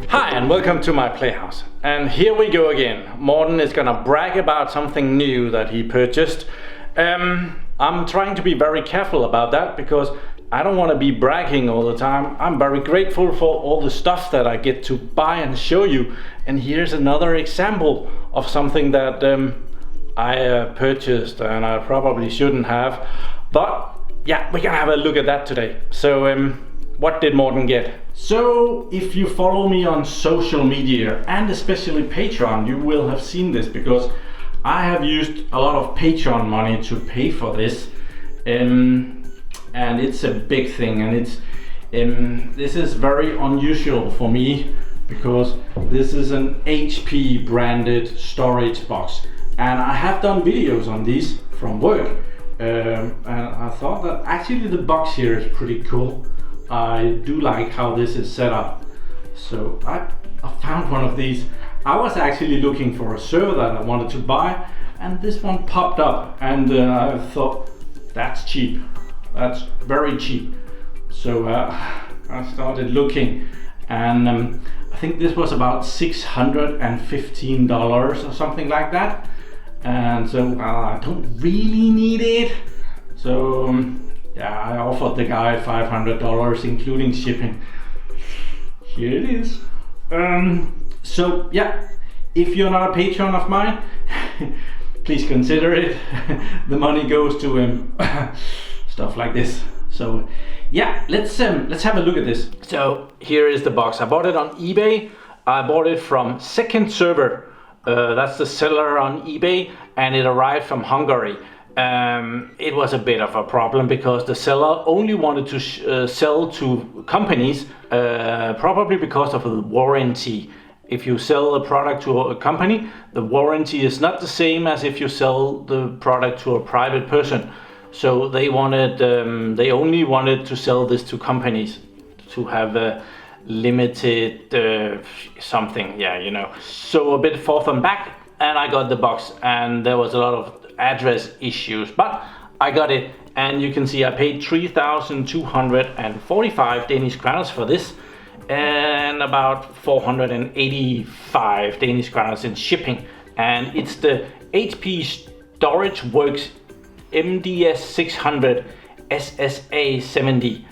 Hi and welcome to my playhouse. And here we go again. Morten is gonna brag about something new that he purchased. I'm trying to be very careful about that because I don't want to be bragging all the time. I'm very grateful for all the stuff that I get to buy and show you. And here's another example of something that I purchased and I probably shouldn't have. But yeah, we're gonna have a look at that today. So what did Morten get? So if you follow me on social media and especially Patreon, you will have seen this because I have used a lot of Patreon money to pay for this. And it's a big thing, and it's this is very unusual for me because this is an HP branded storage box, and I have done videos on these from work, and I thought that actually the box here is pretty cool. I do like how this is set up, so I found one of these. I was actually looking for a server that I wanted to buy, and this one popped up, and I thought that's cheap. That's very cheap. So I started looking, and I think this was about $615 or something like that. And so I don't really need it. So yeah, I offered the guy $500 including shipping. Here it is. So yeah, if you're not a patron of mine, please consider it. The money goes to stuff like this. So yeah, let's have a look at this. So here is the box. I bought it on eBay. I bought it from Second Server. That's the seller on eBay, and it arrived from Hungary. It was a bit of a problem because the seller only wanted to sell to companies, probably because of the warranty. If you sell a product to a company, the warranty is not the same as if you sell the product to a private person. So they only wanted to sell this to companies to have a limited something, yeah, you know. So a bit forth and back, and I got the box, and there was a lot of address issues, but I got it, and you can see I paid 3,245 Danish crowns for this, and about 485 Danish crowns in shipping, and it's the HPE StorageWorks MDS 600 SSA 70.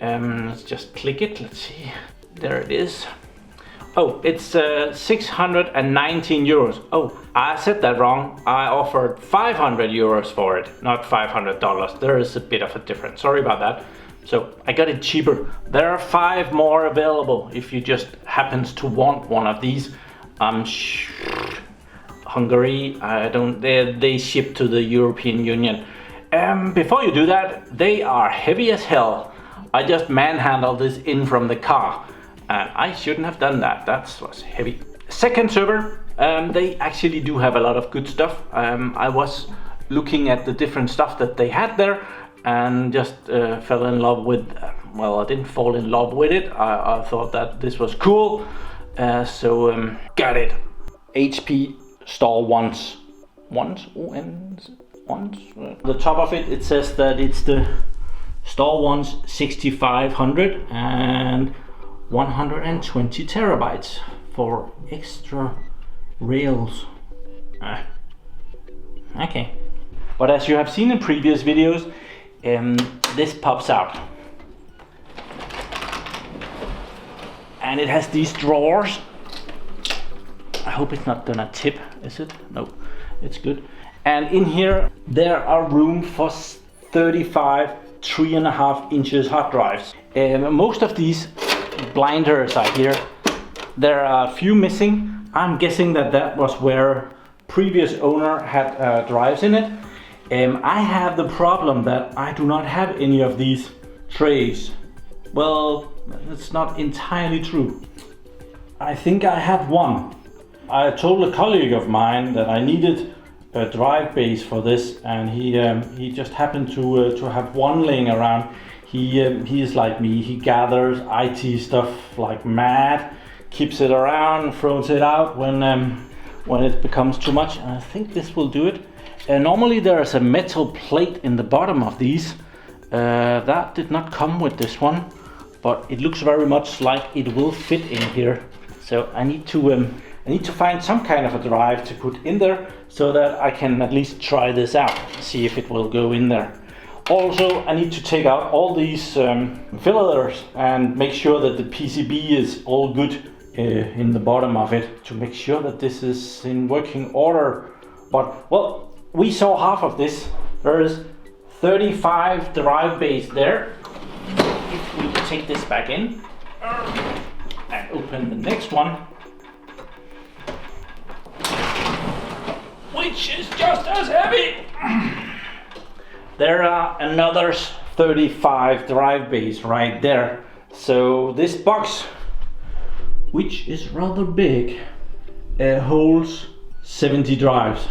Let's just click it. Let's see. There it is. Oh, it's 619 euros. Oh, I said that wrong. I offered 500 euros for it, not $500. There is a bit of a difference. Sorry about that. So I got it cheaper. There are 5 more available if you just happens to want one of these. Hungary, they ship to the European Union. Before you do that, they are heavy as hell. I just manhandled this in from the car, and I shouldn't have done that. That was heavy. Second Server, they actually do have a lot of good stuff. I was looking at the different stuff that they had there, and just fell in love with, well, I didn't fall in love with it. I thought that this was cool, so got it. HP Storeonce. The top of it, it says that it's the Storeonce 6500 and 120 terabytes for extra rails. Okay. But as you have seen in previous videos, this pops out. And it has these drawers. I hope it's not gonna tip, is it? No, it's good. And in here, there are room for 35 3.5 inches hard drives. Most of these blinders are here. There are a few missing. I'm guessing that was where previous owner had drives in it. I have the problem that I do not have any of these trays. Well, it's not entirely true. I think I have one. I told a colleague of mine that I needed a drive base for this, and he just happened to have one laying around. He is like me. He gathers IT stuff like mad, keeps it around, throws it out when it becomes too much. And I think this will do it. Normally there is a metal plate in the bottom of these, That did not come with this one, but it looks very much like it will fit in here. So I need to find some kind of a drive to put in there so that I can at least try this out, see if it will go in there. Also, I need to take out all these fillers and make sure that the PCB is all good in the bottom of it, to make sure that this is in working order. But, well, we saw half of this. There is 35 drive bays there. If we take this back in and open the next one, which is just as heavy. There are another 35 drive bays right there. So this box, which is rather big, holds 70 drives.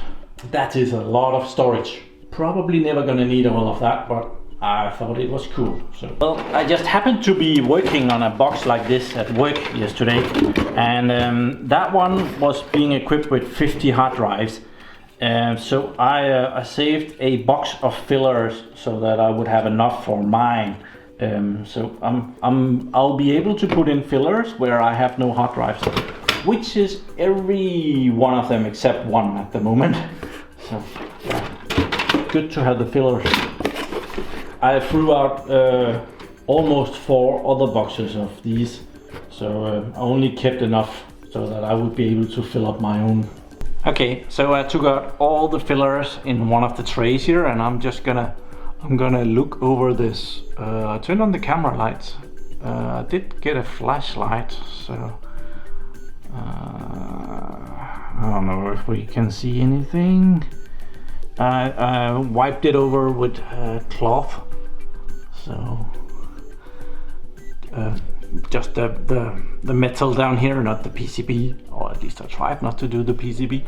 That is a lot of storage. Probably never gonna need all of that, but I thought it was cool. So, well, I just happened to be working on a box like this at work yesterday, and that one was being equipped with 50 hard drives. So I saved a box of fillers so that I would have enough for mine. So I'll be able to put in fillers where I have no hard drives, which is every one of them except one at the moment. So good to have the fillers. I threw out almost 4 other boxes of these, so I only kept enough so that I would be able to fill up my own. Okay, so I took out all the fillers in one of the trays here, and I'm gonna look over this. I turned on the camera lights. I did get a flashlight, so I don't know if we can see anything. I wiped it over with cloth, so just the metal down here, not the PCB, or at least I tried not to do the PCB.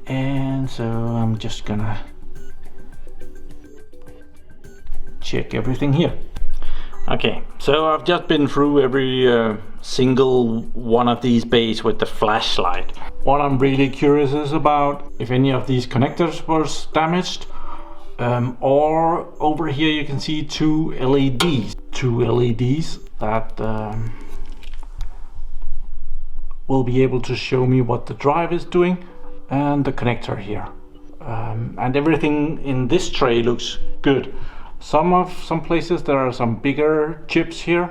And so I'm just gonna check everything here. Okay, so I've just been through every single one of these bays with the flashlight. What I'm really curious is about if any of these connectors was damaged, or over here you can see two LEDs that will be able to show me what the drive is doing, and the connector here. And everything in this tray looks good. Some places there are some bigger chips here.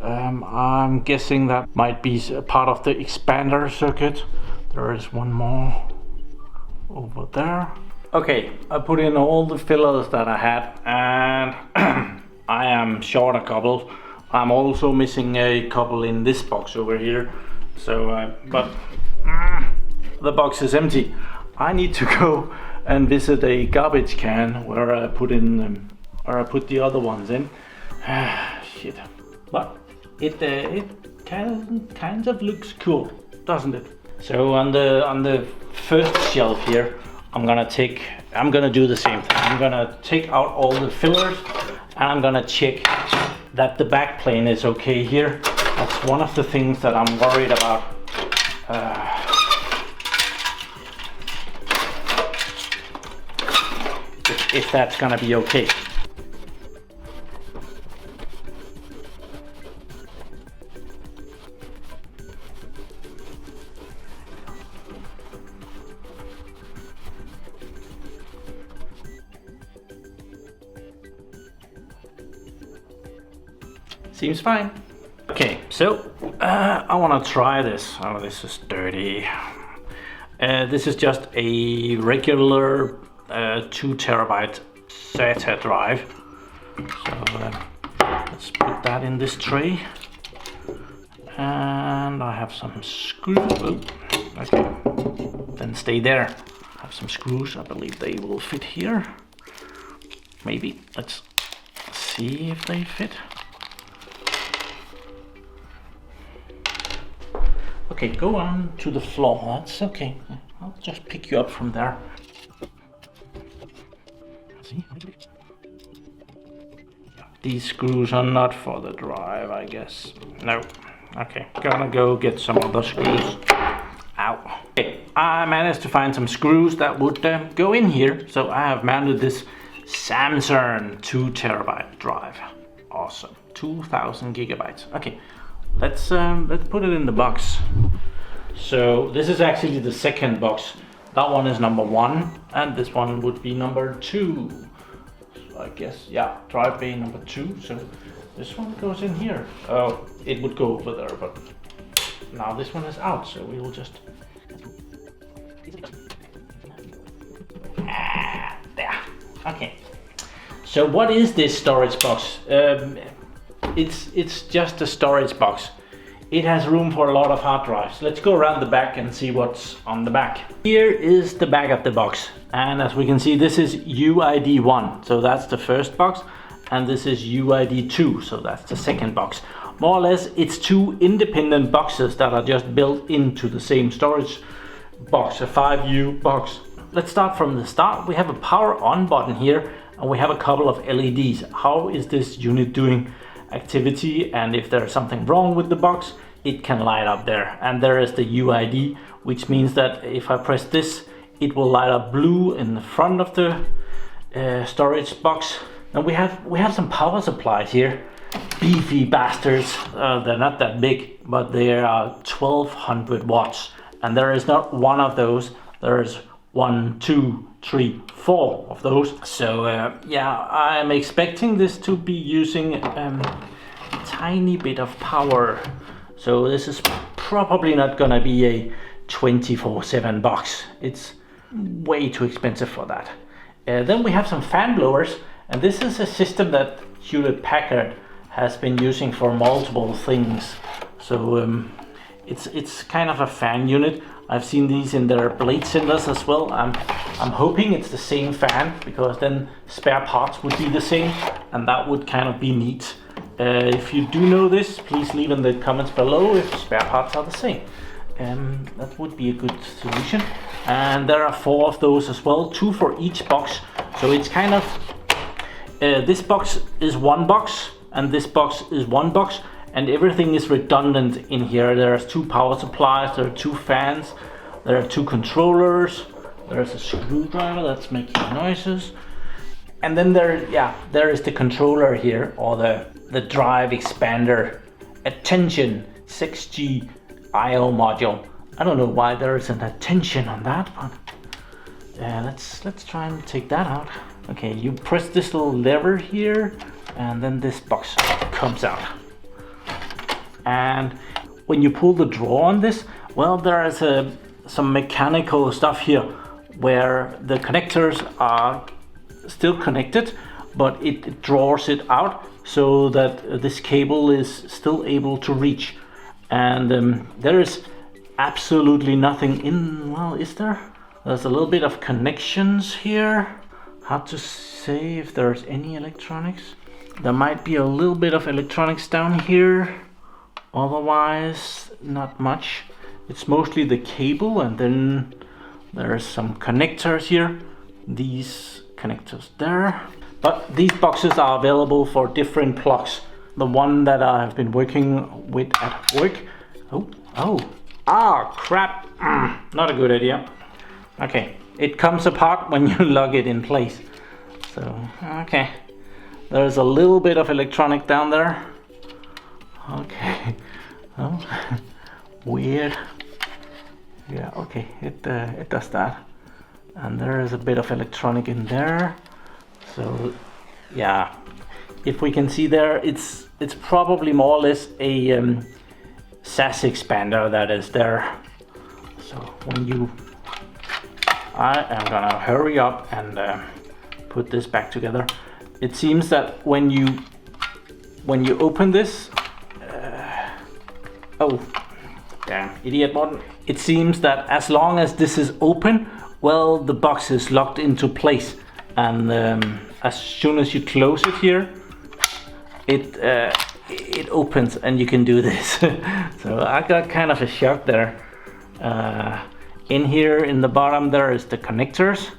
I'm guessing that might be a part of the expander circuit. There is one more over there. Okay, I put in all the fillers that I had, and I am short a couple. I'm also missing a couple in this box over here. So, but the box is empty. I need to go and visit a garbage can where I put in, or I put the other ones in. Shit. But it kind of looks cool, doesn't it? So on the first shelf here, I'm gonna do the same thing. I'm gonna take out all the fillers, and I'm gonna check that the back plane is okay here. That's one of the things that I'm worried about. If that's gonna be okay. Seems fine. Okay, so I want to try this. Oh, this is dirty. This is just a regular 2 terabyte SATA drive. So let's put that in this tray. And I have some screws. Oh, okay, then stay there. I have some screws. I believe they will fit here. Maybe. Let's see if they fit. Okay, go on to the floor. That's okay. I'll just pick you up from there. See? These screws are not for the drive, I guess. No. Okay, gonna go get some other screws. Ow. Okay, I managed to find some screws that would go in here. So I have mounted this Samsung 2 terabyte drive. Awesome. 2000 gigabytes. Okay, let's put it in the box. So this is actually the second box. That one is number 1, and this one would be number 2. So I guess, yeah, drive bay number 2. So this one goes in here. Oh, it would go over there, but now this one is out, so we will just there. Okay. So what is this storage box? It's just a storage box. It has room for a lot of hard drives. Let's go around the back and see what's on the back. Here is the back of the box. And as we can see, this is UID 1. So that's the first box. And this is UID 2. So that's the second box. More or less, it's 2 independent boxes that are just built into the same storage box, a 5U box. Let's start from the start. We have a power on button here, and we have a couple of LEDs. How is this unit doing activity? And if there's something wrong with the box, it can light up there. And there is the UID, which means that if I press this, it will light up blue in the front of the storage box. And we have some power supplies here. Beefy bastards. They're not that big, but they are 1200 watts. And there is not one of those. There is 1, 2, 3, 4 of those. So yeah, I'm expecting this to be using a tiny bit of power. So this is probably not gonna be a 24/7 box. It's way too expensive for that. Then we have some fan blowers, and this is a system that Hewlett-Packard has been using for multiple things. So it's kind of a fan unit. I've seen these in their blade cinders as well. I'm hoping it's the same fan, because then spare parts would be the same, and that would kind of be neat. If you do know this, please leave in the comments below if spare parts are the same. That would be a good solution. And there are 4 of those as well, 2 for each box. So it's kind of, this box is 1 box, and this box is 1 box, and everything is redundant in here. There's 2 power supplies, there are 2 fans, there are 2 controllers, there's a screwdriver that's making noises, and then there is the controller here, or the drive expander. Attention 6G I/O module. I don't know why there is an attention on that, but let's try and take that out. Okay, you press this little lever here, and then this box comes out. And when you pull the drawer on this, well, there is some mechanical stuff here where the connectors are still connected, but it draws it out so that this cable is still able to reach. And there is absolutely nothing in, well, is there? There's a little bit of connections here. Hard to say if there's any electronics. There might be a little bit of electronics down here. Otherwise, not much. It's mostly the cable, and then there's some connectors here. These connectors there. But these boxes are available for different plugs. The one that I have been working with at work. Crap. Not a good idea. Okay, it comes apart when you lug it in place. So, okay. There's a little bit of electronic down there. Okay. Oh, weird. Yeah, okay, it does that. And there is a bit of electronic in there. So, yeah, if we can see there, it's probably more or less a SAS expander that is there. So I am gonna hurry up and put this back together. It seems that when you open this, oh, damn, idiot button. It seems that as long as this is open, well, the box is locked into place. And as soon as you close it here, it opens and you can do this. So I got kind of a shock there. In here in the bottom there is the connectors,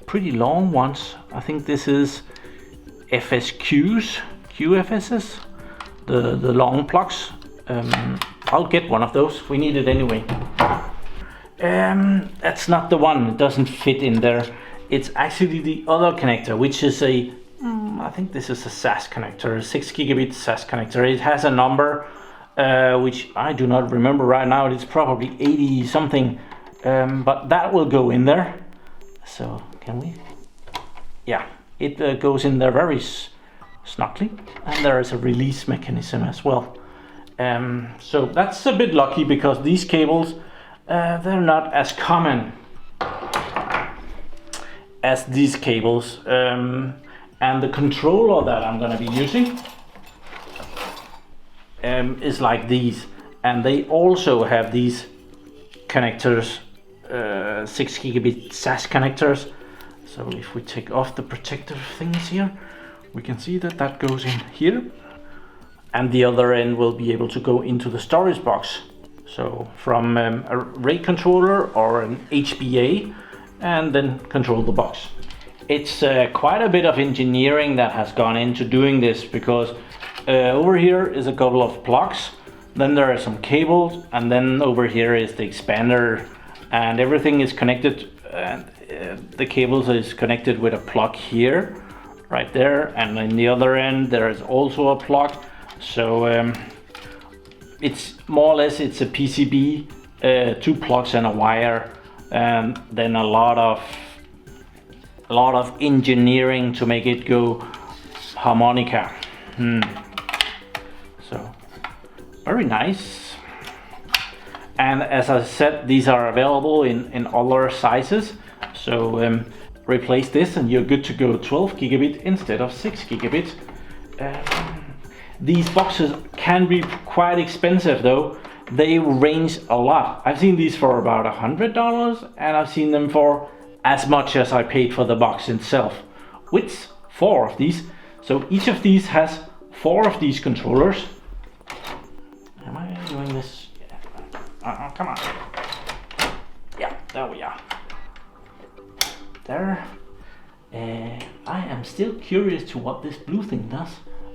pretty long ones. I think this is QFSs, the long plugs. I'll get one of those, we need it anyway. That's not the one, it doesn't fit in there. it's actually the other connector, which is I think this is a SAS connector, a 6 gigabit SAS connector. It has a number which I do not remember right now. It's probably 80 something, but that will go in there. So can we? Yeah, it goes in there very snugly, and there is a release mechanism as well. So that's a bit lucky, because these cables they're not as common as these cables, and the controller that I'm going to be using is like these, and they also have these connectors, 6 gigabit SAS connectors. So if we take off the protective things here, we can see that that goes in here, and the other end will be able to go into the storage box. So from a RAID controller or an HPE, and then control the box. It's quite a bit of engineering that has gone into doing this, because over here is a couple of plugs, then there are some cables, and then over here is the expander, and everything is connected, and the cables is connected with a plug here, right there, and in the other end there is also a plug. So it's more or less, it's a PCB, 2 plugs and a wire, and then a lot of engineering to make it go harmonica. So very nice. And as I said, these are available in other sizes. So replace this and you're good to go 12 gigabit instead of 6 gigabit. These boxes can be quite expensive though. They range a lot. I've seen these for about $100, and I've seen them for as much as I paid for the box itself, with 4 of these. So each of these has 4 of these controllers. Am I doing this? Yeah. Come on. Yeah, there we are. There. I am still curious to what this blue thing does.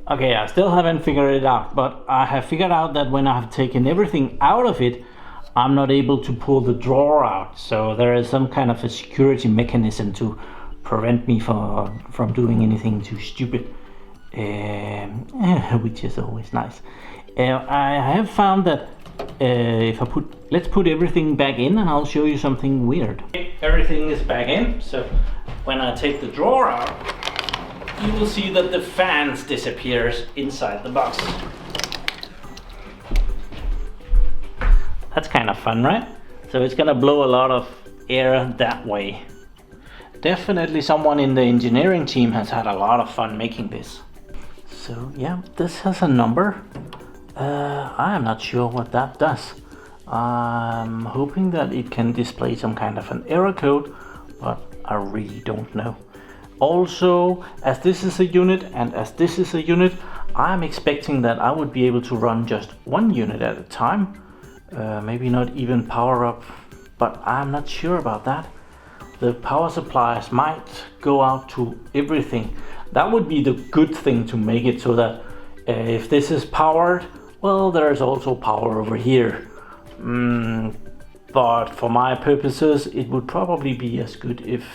Okay, I still haven't figured it out, but I have figured out that when I have taken everything out of it, I'm not able to pull the drawer out. So there is some kind of a security mechanism to prevent me from doing anything too stupid, which is always nice. I have found that if I let's put everything back in, and I'll show you something weird. Everything is back in, so when I take the drawer out, you will see that the fans disappears inside the box. That's kind of fun, right? So it's gonna blow a lot of air that way. Definitely someone in the engineering team has had a lot of fun making this. So yeah, this has a number. I am not sure what that does. I'm hoping that it can display some kind of an error code, but I really don't know. Also, as this is a unit and as this is a unit, I'm expecting that I would be able to run just one unit at a time. Maybe not even power up, but I'm not sure about that. The power supplies might go out to everything. That would be the good thing to make it so that if this is powered, well, there's also power over here. But for my purposes, it would probably be as good if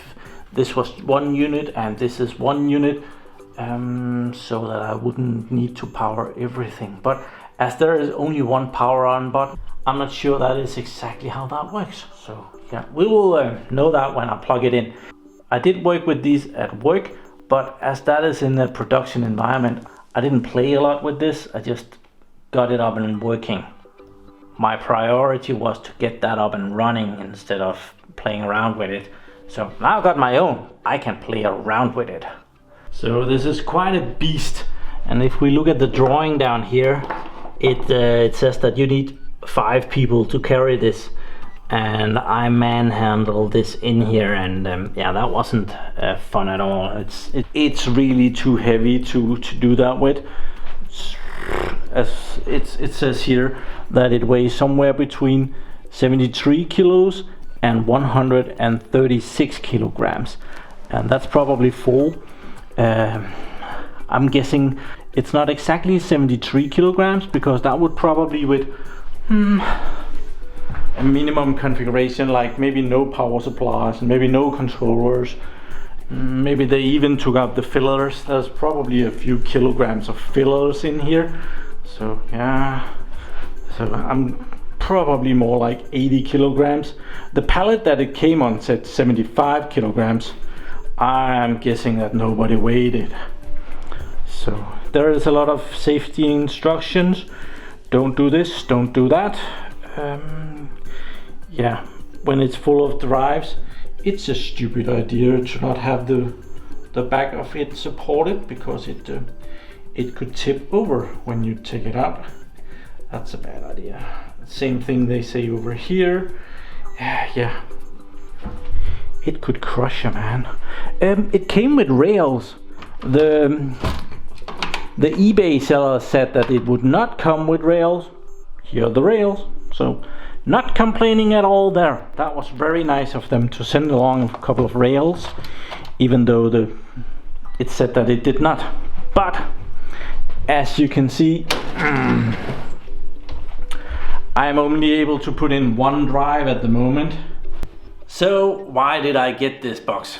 this was one unit and this is one unit, so that I wouldn't need to power everything. But as there is only one power on button, I'm not sure that is exactly how that works. So yeah, we will know that when I plug it in. I did work with these at work, but as that is in a production environment, I didn't play a lot with this. I just got it up and working. My priority was to get that up and running instead of playing around with it. So now I've got my own, I can play around with it. So this is quite a beast. And if we look at the drawing down here, it says that you need 5 people to carry this. And I manhandled this in here, and yeah, that wasn't fun at all. It's really too heavy to do that with. It says here that it weighs somewhere between 73 kilos and 136 kilograms, and that's probably full. I'm guessing it's not exactly 73 kilograms, because that would probably with a minimum configuration, like maybe no power supplies and maybe no controllers, Maybe they even took out the fillers. There's probably a few kilograms of fillers in here. So yeah, so I'm probably more like 80 kilograms. The pallet that it came on said 75 kilograms. I'm guessing that nobody weighed it. So there is a lot of safety instructions. Don't do this, don't do that. Yeah, when it's full of drives, it's a stupid idea to not have the back of it supported, because it could tip over when you take it out. That's a bad idea. Same thing they say over here. Yeah, it could crush a man. It came with rails. The eBay seller said that it would not come with rails. Here are the rails. So not complaining at all there. That was very nice of them to send along a couple of rails, even though it said that it did not. But as you can see, I'm only able to put in one drive at the moment. So why did I get this box?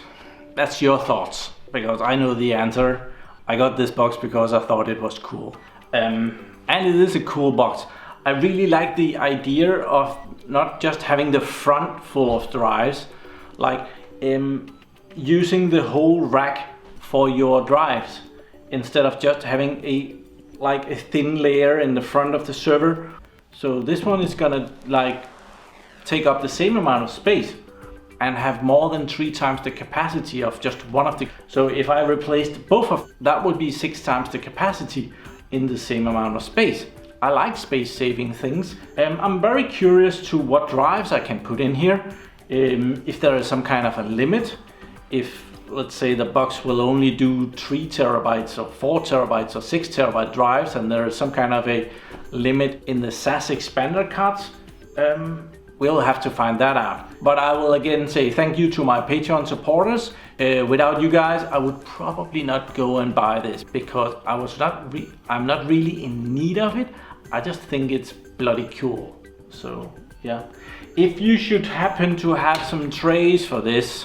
That's your thoughts, because I know the answer. I got this box because I thought it was cool. And it is a cool box. I really like the idea of not just having the front full of drives, like using the whole rack for your drives, instead of just having a thin layer in the front of the server. So this one is gonna take up the same amount of space and have more than 3 times the capacity of just one of the. So if I replaced both of, that would be 6 times the capacity in the same amount of space. I like space saving things. I'm very curious to what drives I can put in here. If there is some kind of a limit, if let's say the box will only do 3 terabytes or 4 terabytes or 6 terabyte drives, and there is some kind of a limit in the SAS expander cards, we'll have to find that out. But I will again say thank you to my Patreon supporters. Without you guys, I would probably not go and buy this, because I'm not really in need of it. I just think it's bloody cool. So yeah, if you should happen to have some trays for this,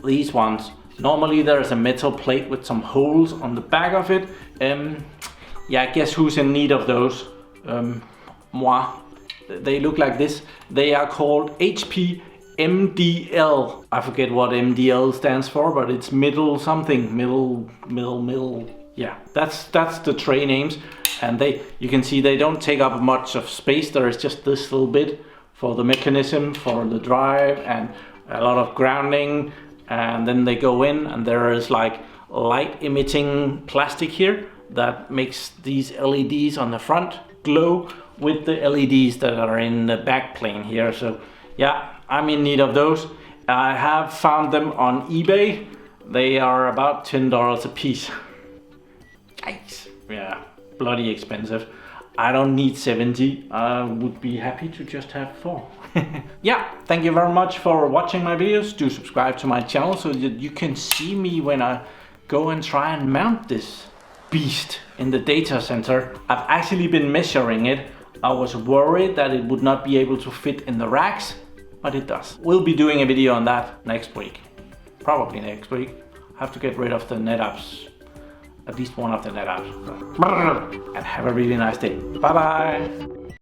these ones, normally there is a metal plate with some holes on the back of it. Yeah, guess who's in need of those? Moi. They look like this. They are called HP MDL. I forget what MDL stands for, but it's middle something, middle. Yeah, that's the tray names. And you can see they don't take up much of space. There is just this little bit for the mechanism, for the drive, and a lot of grounding. And then they go in, and there is light emitting plastic here that makes these LEDs on the front glow with the LEDs that are in the back plane here. So yeah, I'm in need of those. I have found them on eBay. They are about $10 a piece. Yikes. Yeah, bloody expensive. I don't need 70. I would be happy to just have 4. Yeah, thank you very much for watching my videos. Do subscribe to my channel so that you can see me when I go and try and mount this beast in the data center. I've actually been measuring it. I was worried that it would not be able to fit in the racks, but it does. We'll be doing a video on that next week. Probably next week. I have to get rid of the NetApps. At least one of the NetApps. And have a really nice day. Bye bye.